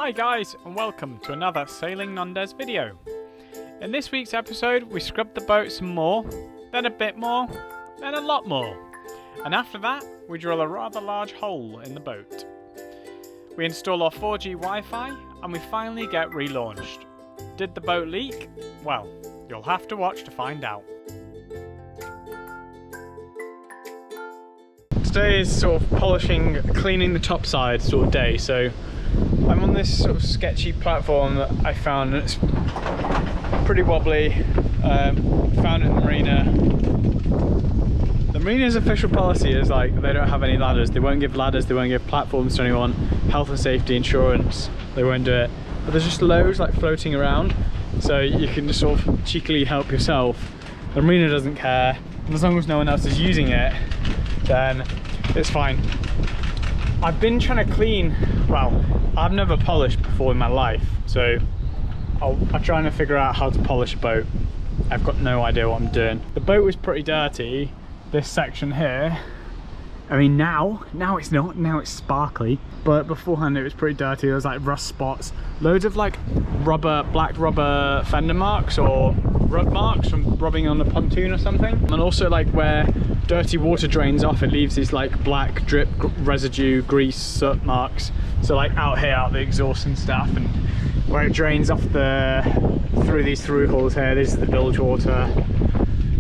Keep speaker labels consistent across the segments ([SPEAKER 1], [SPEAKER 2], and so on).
[SPEAKER 1] Hi guys, and welcome to another Sailing Nendaz video. In this week's episode we scrubbed the boat some more, then a bit more, then a lot more. And after that we drill a rather large hole in the boat. We install our 4G Wi-Fi and we finally get relaunched. Did the boat leak? Well, you'll have to watch to find out. Today is sort of polishing, cleaning the top side sort of day, so I'm on this sort of sketchy platform that I found, and it's pretty wobbly. Found it in the marina. The marina's official policy is like they don't have any ladders. They won't give ladders, they won't give platforms to anyone. Health and safety, insurance, they won't do it. But there's just loads like floating around, so you can just sort of cheekily help yourself. The marina doesn't care, and as long as no one else is using it, then it's fine. I've been trying to clean, well, I've never polished before in my life, so I'm trying to figure out how to polish a boat. I've got no idea what I'm doing. The boat was pretty dirty, this section here. I mean now it's not, now it's sparkly, but beforehand it was pretty dirty. There was like rust spots, loads of like black rubber fender marks or rub marks from rubbing on a pontoon or something. And also like where dirty water drains off, it leaves these like black drip residue, grease, soot marks. So like out here, out the exhaust and stuff, and where it drains off through these through holes here, this is the bilge water.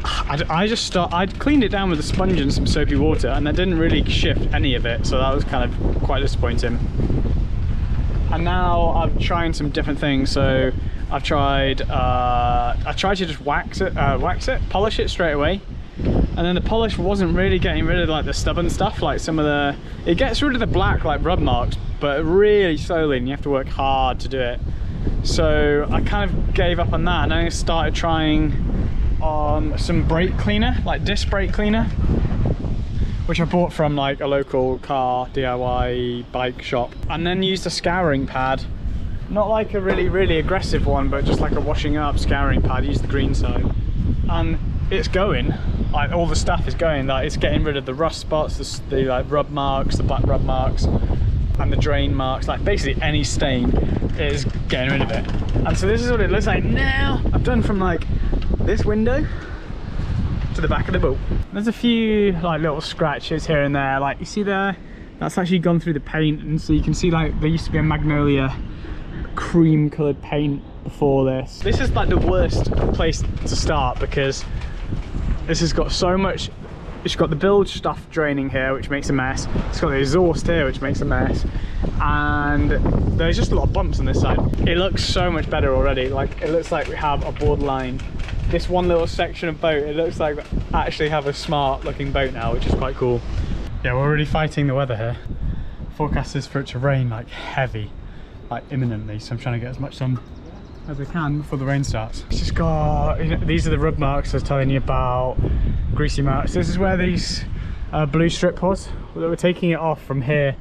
[SPEAKER 1] I cleaned it down with a sponge and some soapy water, and that didn't really shift any of it, so that was kind of quite disappointing. And now I'm trying some different things. So I've tried I tried to just polish it straight away, and then the polish wasn't really getting rid of like the stubborn stuff, like it gets rid of the black like rub marks, but really slowly, and you have to work hard to do it. So I kind of gave up on that, and I started trying some brake cleaner, like disc brake cleaner, which I bought from like a local car DIY bike shop, and then used a scouring pad, not like a really aggressive one, but just like a washing up scouring pad. Use the green side, and it's going, like all the stuff is going, like it's getting rid of the rust spots, the like rub marks, the black rub marks, and the drain marks, like basically any stain is getting rid of it. And so this is what it looks like now. I've done from like this window to the back of the boat. There's a few like little scratches here and there, like you see there, that's actually gone through the paint, and so you can see like there used to be a magnolia cream coloured paint before this. This is like the worst place to start because this has got so much. It's got the bilge stuff draining here, which makes a mess. It's got the exhaust here, which makes a mess, and there's just a lot of bumps on this side. It looks so much better already. Like it looks like we have a borderline, this one little section of boat, it looks like we actually have a smart looking boat now, which is quite cool. Yeah, we're already fighting the weather here. Forecast is for it to rain like heavy, like imminently, so I'm trying to get as much sun as I can before the rain starts. It's just got, you know, these are the rub marks I was telling you about, greasy marks. This is where these blue strip was. We're taking it off from here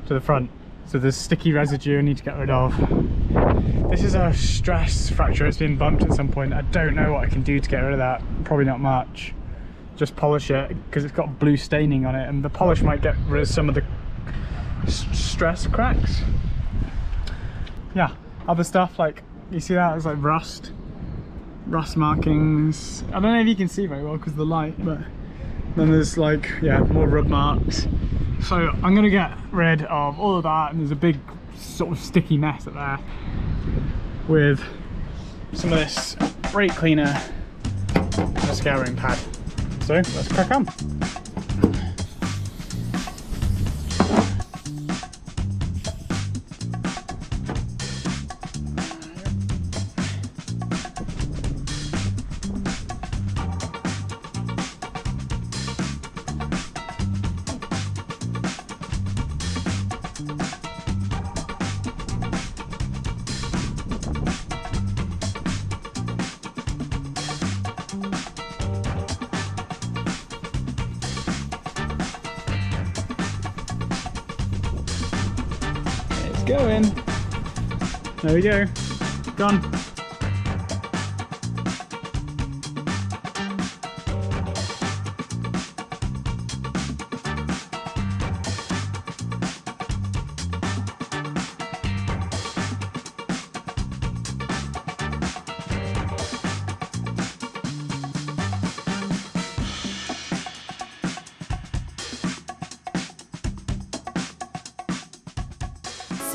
[SPEAKER 1] to the front, so there's sticky residue I need to get rid of. This is a stress fracture, it's been bumped at some point. I don't know what I can do to get rid of that, probably not much. Just polish it, because it's got blue staining on it, and the polish might get rid of some of the stress cracks. Yeah, other stuff like, you see that, it's like rust markings. I don't know if you can see very well because of the light, but then there's like, yeah, more rub marks. So I'm gonna get rid of all of that, and there's a big sort of sticky mess up there with some of this brake cleaner and a scouring pad. So let's crack on. Going. There we go. Gone.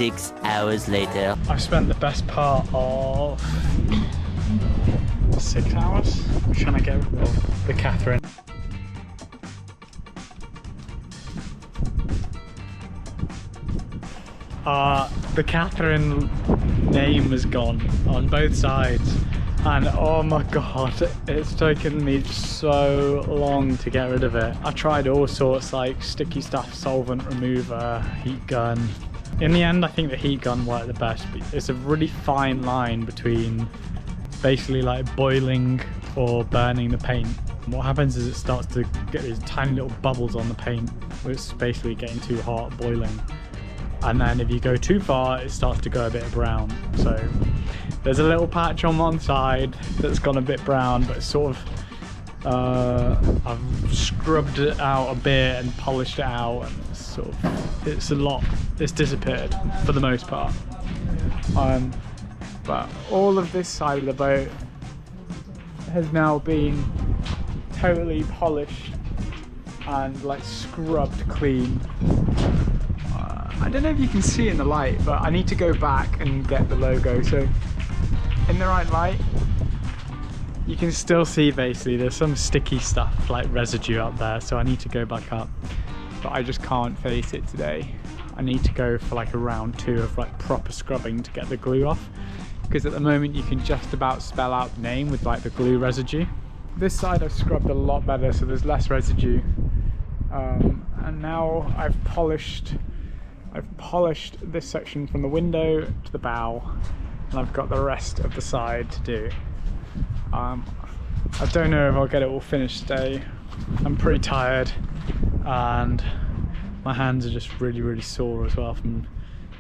[SPEAKER 2] 6 hours later.
[SPEAKER 1] I've spent the best part of 6 hours trying to get rid of the Catherine. The Catherine name is gone on both sides, and oh my god, it's taken me so long to get rid of it. I've tried all sorts, like sticky stuff, solvent remover, heat gun. In the end, I think the heat gun worked the best, but it's a really fine line between basically like boiling or burning the paint. And what happens is it starts to get these tiny little bubbles on the paint, which is basically getting too hot, boiling. And then if you go too far, it starts to go a bit brown. So there's a little patch on one side that's gone a bit brown, but it's sort of, I've scrubbed it out a bit and polished it out, and it's sort of, it's disappeared for the most part. But all of this side of the boat has now been totally polished and like scrubbed clean. I don't know if you can see in the light, but I need to go back and get the logo. So in the right light, you can still see basically there's some sticky stuff like residue up there. So I need to go back up, but I just can't face it today. I need to go for like a round 2 of like proper scrubbing to get the glue off, because at the moment you can just about spell out the name with like the glue residue. This side I've scrubbed a lot better, so there's less residue. And now I've polished this section from the window to the bow, and I've got the rest of the side to do. I don't know if I'll get it all finished today. I'm pretty tired, and my hands are just really sore as well from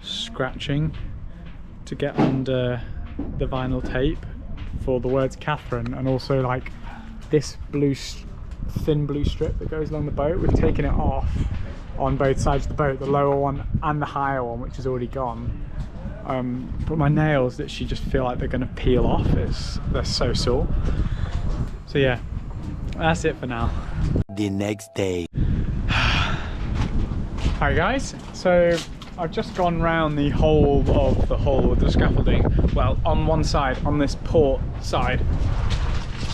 [SPEAKER 1] scratching to get under the vinyl tape for the words Catherine, and also like this thin blue strip that goes along the boat. We've taken it off on both sides of the boat, the lower one and the higher one, which is already gone. But my nails literally just feel like they're going to peel off. They're so sore. So yeah, that's it for now.
[SPEAKER 2] The next day.
[SPEAKER 1] Hi guys, so I've just gone round the whole of the hull with the scaffolding. Well, on one side, on this port side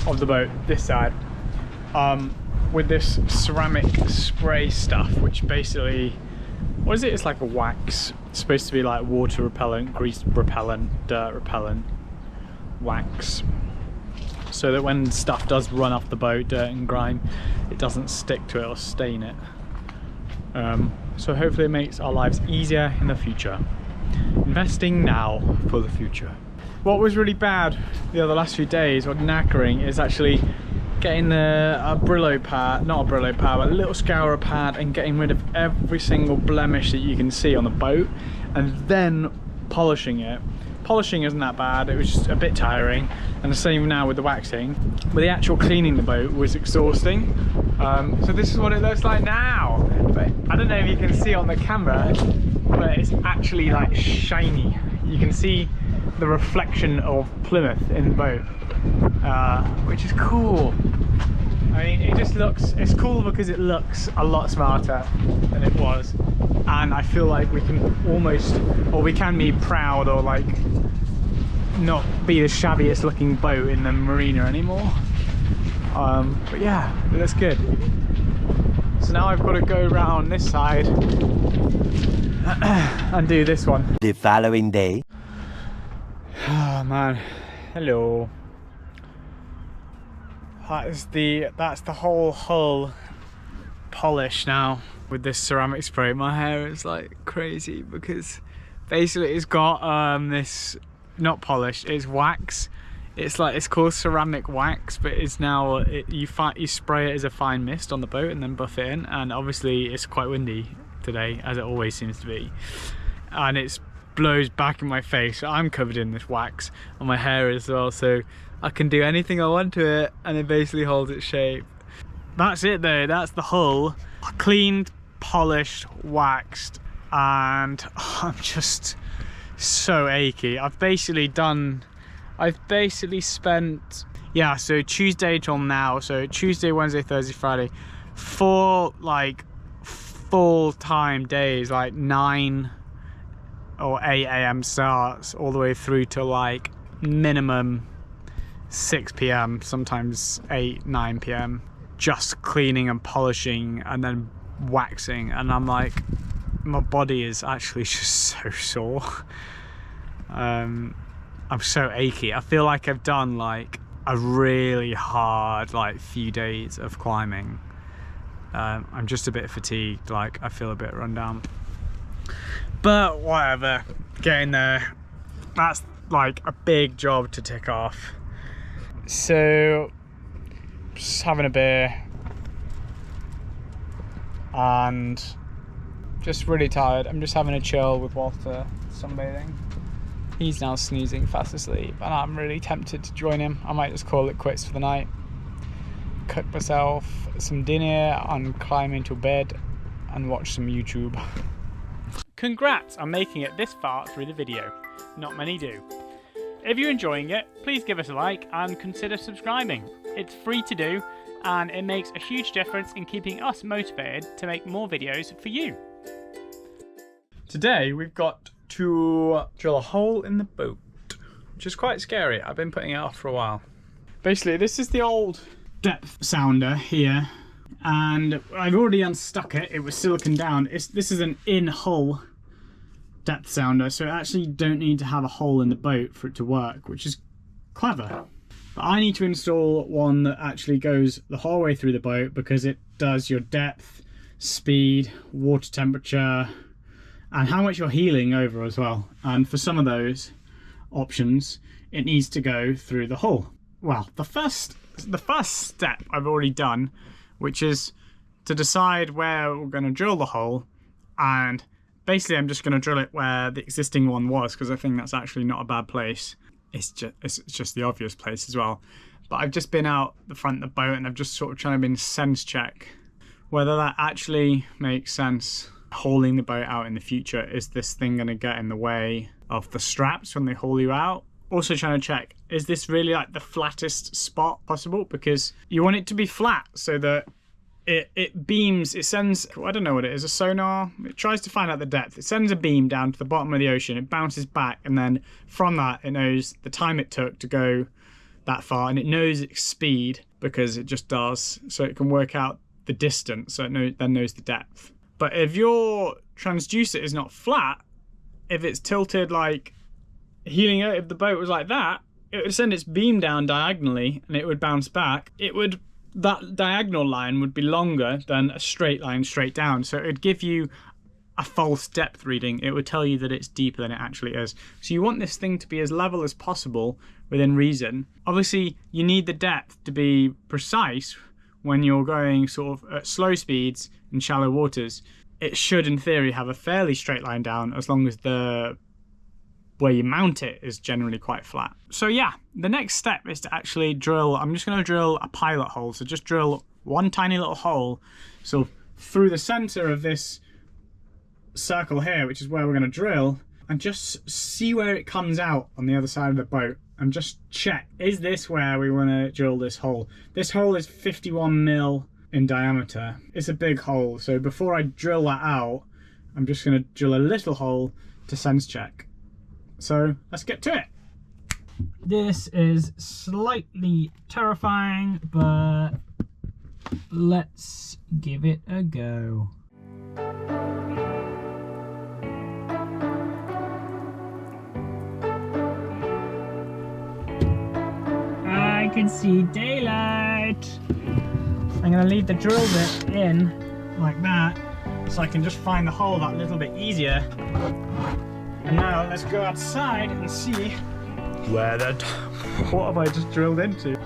[SPEAKER 1] of the boat, this side, with this ceramic spray stuff, which basically, what is it? It's like a wax. It's supposed to be like water repellent, grease repellent, dirt repellent wax, so that when stuff does run off the boat, dirt and grime, it doesn't stick to it or stain it. So hopefully it makes our lives easier in the future. Investing now for the future. What was really bad the last few days, or knackering, is actually getting a Brillo pad, not a Brillo pad, but a little scourer pad, and getting rid of every single blemish that you can see on the boat, and then polishing it. Polishing isn't that bad, it was just a bit tiring, and the same now with the waxing. But the actual cleaning the boat was exhausting. So this is what it looks like now. But I don't know if you can see on the camera, but it's actually like shiny. You can see the reflection of Plymouth in the boat, which is cool. I mean, it just looks, it's cool because it looks a lot smarter than it was, and I feel like we can almost, or we can be proud, or like not be the shabbiest looking boat in the marina anymore. But yeah, it looks good. So now I've got to go around this side and do this one.
[SPEAKER 2] The following day.
[SPEAKER 1] Oh man, hello. That's the whole hull polished now with this ceramic spray. My hair is like crazy because basically it's got this, not polished, it's wax. It's like, it's called ceramic wax, but it's now, you spray it as a fine mist on the boat and then buff it in, and obviously it's quite windy today, as it always seems to be, and it blows back in my face. I'm covered in this wax on my hair as well, so I can do anything I want to it, and it basically holds its shape. That's it though, that's the hull. Cleaned, polished, waxed, and I'm just so achy. I've basically spent, yeah, so Tuesday till now, so Tuesday, Wednesday, Thursday, Friday, 4 like full-time days, like 9 or 8 a.m. starts all the way through to like minimum 6 p.m, sometimes 8-9 p.m, just cleaning and polishing and then waxing, and I'm like, my body is actually just so sore. I'm so achy. I feel like I've done like a really hard like few days of climbing. I'm just a bit fatigued, like I feel a bit run down, but whatever, getting there. That's like a big job to tick off. So just having a beer and just really tired. I'm just having a chill with Walter, sunbathing. He's now snoozing fast asleep and I'm really tempted to join him. I might just call it quits for the night, cook myself some dinner and climb into bed and watch some YouTube. Congrats on making it this far through the video. Not many do. If you're enjoying it, please give us a like and consider subscribing. It's free to do and it makes a huge difference in keeping us motivated to make more videos for you. Today we've got to drill a hole in the boat, which is quite scary. I've been putting it off for a while. Basically, this is the old depth sounder here, and I've already unstuck it. It was silicon down. This is an in-hull depth sounder, so I actually don't need to have a hole in the boat for it to work, which is clever. But I need to install one that actually goes the whole way through the boat, because it does your depth, speed, water temperature, and how much you're heeling over as well. And for some of those options, it needs to go through the hull. Well, the first step I've already done, which is to decide where we're going to drill the hole, and basically I'm just going to drill it where the existing one was, because I think that's actually not a bad place. It's just the obvious place as well. But I've just been out the front of the boat and I've just sort of trying to sense check whether that actually makes sense. Hauling the boat out in the future, is this thing going to get in the way of the straps when they haul you out? Also trying to check, is this really like the flattest spot possible? Because you want it to be flat so that it beams, it sends, I don't know what it is, a sonar? It tries to find out the depth. It sends a beam down to the bottom of the ocean, it bounces back, and then from that it knows the time it took to go that far, and it knows its speed because it just does, so it can work out the distance, so it then knows the depth. But if your transducer is not flat, if it's tilted like heeling out, if the boat was like that, it would send its beam down diagonally and it would bounce back. That diagonal line would be longer than a straight line straight down. So it would give you a false depth reading. It would tell you that it's deeper than it actually is. So you want this thing to be as level as possible within reason. Obviously, you need the depth to be precise when you're going sort of at slow speeds in shallow waters. It should, in theory, have a fairly straight line down as long as the where you mount it is generally quite flat. So yeah, the next step is to actually drill. I'm just going to drill a pilot hole. So just drill one tiny little hole, so through the center of this circle here, which is where we're going to drill, and just see where it comes out on the other side of the boat, and just check, is this where we want to drill this hole? This hole is 51 mil in diameter. It's a big hole, so before I drill that out, I'm just going to drill a little hole to sense check. So let's get to it. This is slightly terrifying, but let's give it a go. I can see daylight. I'm going to leave the drill bit in like that, so I can just find the hole that little bit easier. And now let's go outside and see where what have I just drilled into.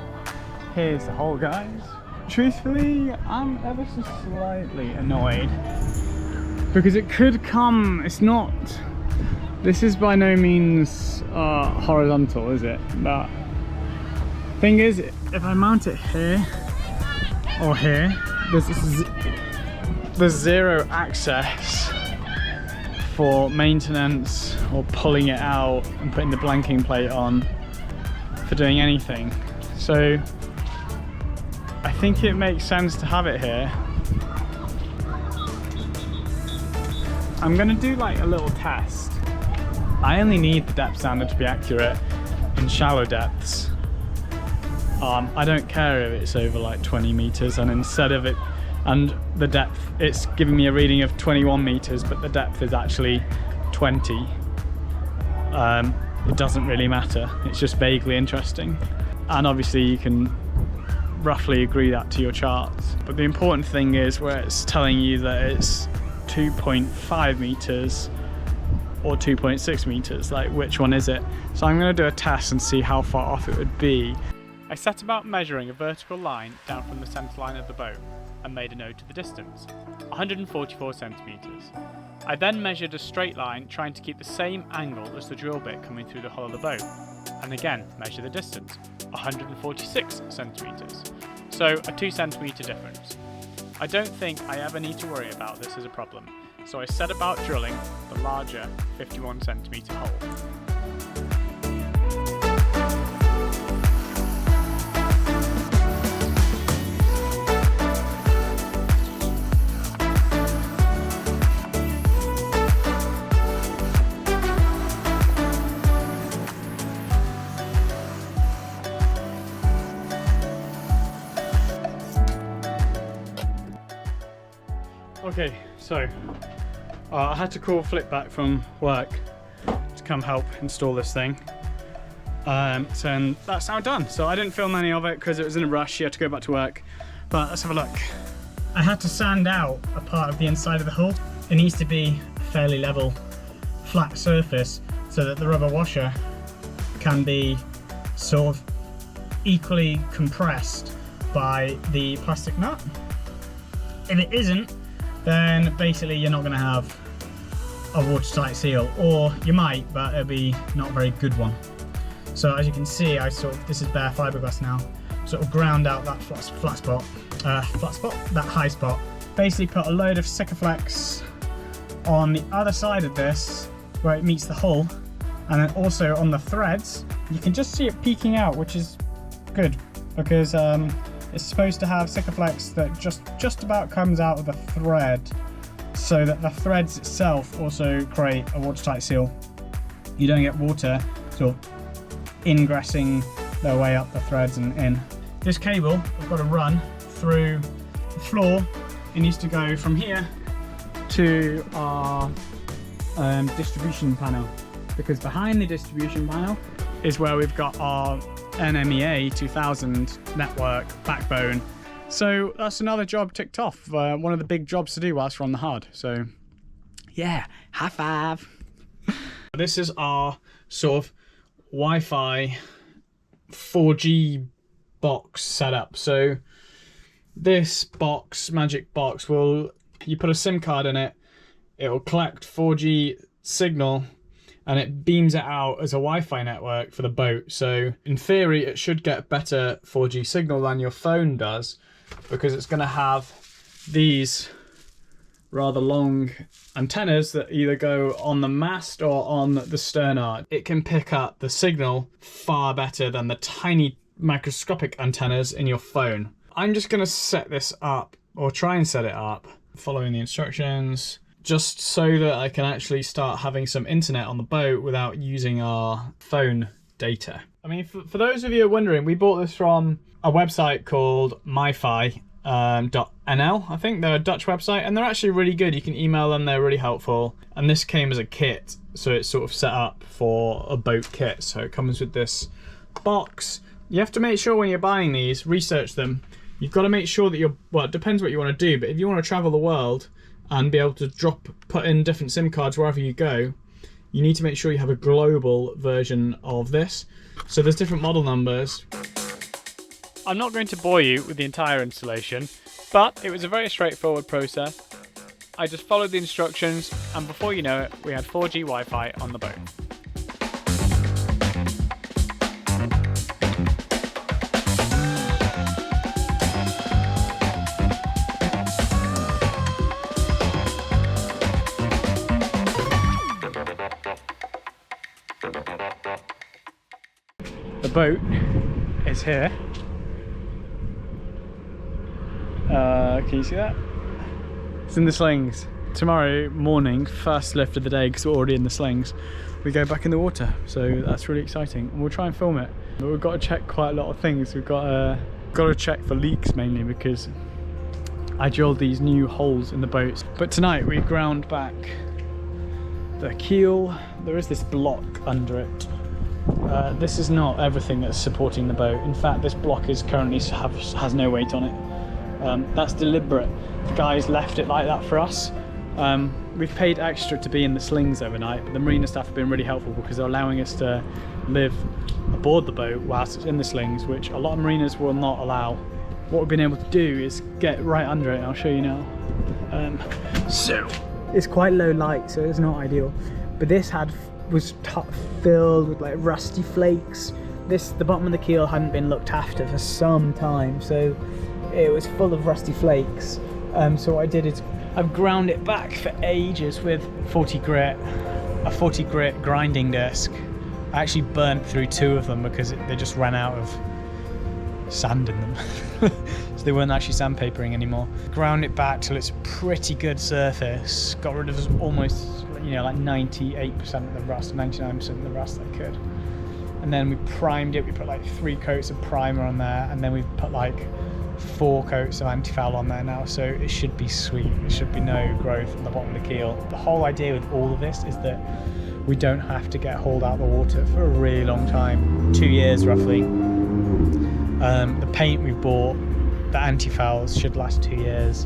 [SPEAKER 1] Here's the hole, guys. Truthfully, I'm ever so slightly annoyed because it could come, it's not, this is by no means horizontal, is it? But thing is, if I mount it here or here, there's zero access for maintenance or pulling it out and putting the blanking plate on for doing anything. So I think it makes sense to have it here. I'm gonna do like a little test I only need the depth standard to be accurate in shallow depths. I don't care if it's over like 20 meters, and instead of it, and the depth, it's giving me a reading of 21 meters, but the depth is actually 20. It doesn't really matter. It's just vaguely interesting. And obviously you can roughly agree that to your charts. But the important thing is where it's telling you that it's 2.5 meters or 2.6 meters, like which one is it? So I'm going to do a test and see how far off it would be. I set about measuring a vertical line down from the centre line of the boat and made a note of the distance, 144 centimetres. I then measured a straight line trying to keep the same angle as the drill bit coming through the hull of the boat, and again measure the distance, 146 centimetres, so a 2 centimetre difference. I don't think I ever need to worry about this as a problem, so I set about drilling the larger 51 centimetre hole. Okay, so I had to call Flip back from work to come help install this thing. So that's now done. So I didn't film any of it because it was in a rush. He had to go back to work. But let's have a look. I had to sand out a part of the inside of the hull. It needs to be a fairly level, flat surface so that the rubber washer can be sort of equally compressed by the plastic nut. If it isn't, then basically you're not going to have a watertight seal, or you might, but it'll be not a very good one. So as you can see, this is bare fiberglass now, sort of ground out that that high spot. Basically put a load of Sikaflex on the other side of this where it meets the hull, and then also on the threads. You can just see it peeking out, which is good because it's supposed to have Sikaflex that just about comes out of the thread, so that the threads itself also create a watertight seal. You don't get water sort of ingressing their way up the threads and in. This cable I've got to run through the floor. It needs to go from here to our distribution panel, because behind the distribution panel is where we've got our NMEA 2000 network backbone. So that's another job ticked off. One of the big jobs to do whilst we're on the hard. So yeah, high five. This is our sort of Wi-Fi 4G box setup. So this box, magic box, you put a SIM card in it, it will collect 4G signal and it beams it out as a Wi-Fi network for the boat. So in theory, it should get better 4G signal than your phone does, because it's going to have these rather long antennas that either go on the mast or on the sternard. It can pick up the signal far better than the tiny microscopic antennas in your phone. I'm just going to set this up, or try and set it up, following the instructions, just so that I can actually start having some internet on the boat without using our phone data. I mean, for those of you wondering, we bought this from a website called myfi.nl. I think they're a Dutch website, and they're actually really good. You can email them, they're really helpful. And this came as a kit, so it's sort of set up for a boat kit. So it comes with this box. You have to make sure when you're buying these, research them. You've got to make sure that well, it depends what you want to do, but if you want to travel the world and be able to put in different SIM cards wherever you go, you need to make sure you have a global version of this. So there's different model numbers. I'm not going to bore you with the entire installation, but it was a very straightforward process. I just followed the instructions, and before you know it, we had 4G Wi-Fi on the boat. The boat is here. Can you see that? It's in the slings. tomorrow morning, first lift of the day, because we're already in the slings, we go back in the water. So that's really exciting. And we'll try and film it. But we've got to check quite a lot of things. We've got to check for leaks mainly, because I drilled these new holes in the boats. But tonight we ground back the keel. There is this block under it. This is not everything that's supporting the boat. In fact, this block is currently has no weight on it. That's deliberate. The guys left it like that for us. We've paid extra to be in the slings overnight, but the marina staff have been really helpful because they're allowing us to live aboard the boat whilst it's in the slings, which a lot of marinas will not allow. What we've been able to do is get right under it, and I'll show you now. So it's quite low light, so it's not ideal, but this was filled with like rusty flakes. The bottom of the keel hadn't been looked after for some time, so it was full of rusty flakes. So what I did is I've ground it back for ages with 40 grit, a 40 grit grinding disc. I actually burnt through 2 of them because they just ran out of sand in them. So they weren't actually sandpapering anymore. Ground it back till it's a pretty good surface. Got rid of almost, like 98% of the rust, 99% of the rust I could. And then we primed it. We put like 3 coats of primer on there, and then we've put like 4 coats of anti-foul on there now, so it should be sweet. There should be no growth on the bottom of the keel. The whole idea with all of this is that we don't have to get hauled out of the water for a really long time, 2 years roughly. The paint we bought, the anti-fouls should last 2 years,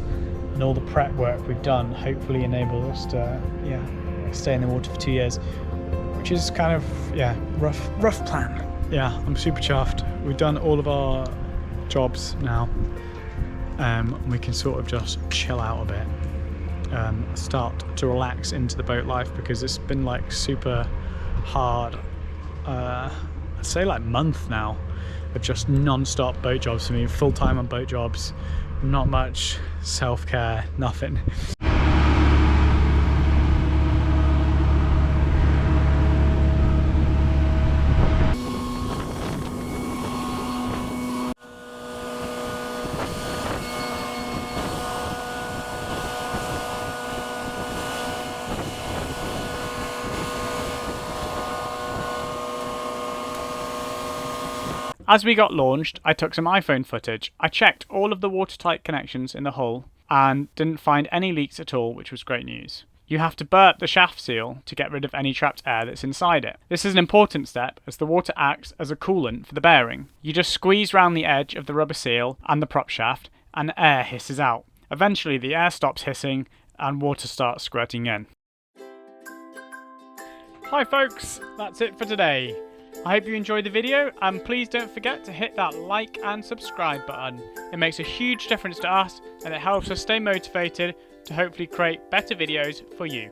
[SPEAKER 1] and all the prep work we've done hopefully enables us to stay in the water for 2 years, which is kind of rough plan. Yeah, I'm super chuffed. We've done all of our jobs now. We can sort of just chill out a bit, start to relax into the boat life, because it's been like super hard, I'd say like month now of just non-stop boat jobs for me, full time on boat jobs, not much self-care, nothing. As we got launched, I took some iPhone footage. I checked all of the watertight connections in the hull and didn't find any leaks at all, which was great news. You have to burp the shaft seal to get rid of any trapped air that's inside it. This is an important step as the water acts as a coolant for the bearing. You just squeeze round the edge of the rubber seal and the prop shaft, and air hisses out. Eventually the air stops hissing and water starts squirting in. Hi folks, that's it for today. I hope you enjoyed the video, and please don't forget to hit that like and subscribe button. It makes a huge difference to us, and it helps us stay motivated to hopefully create better videos for you.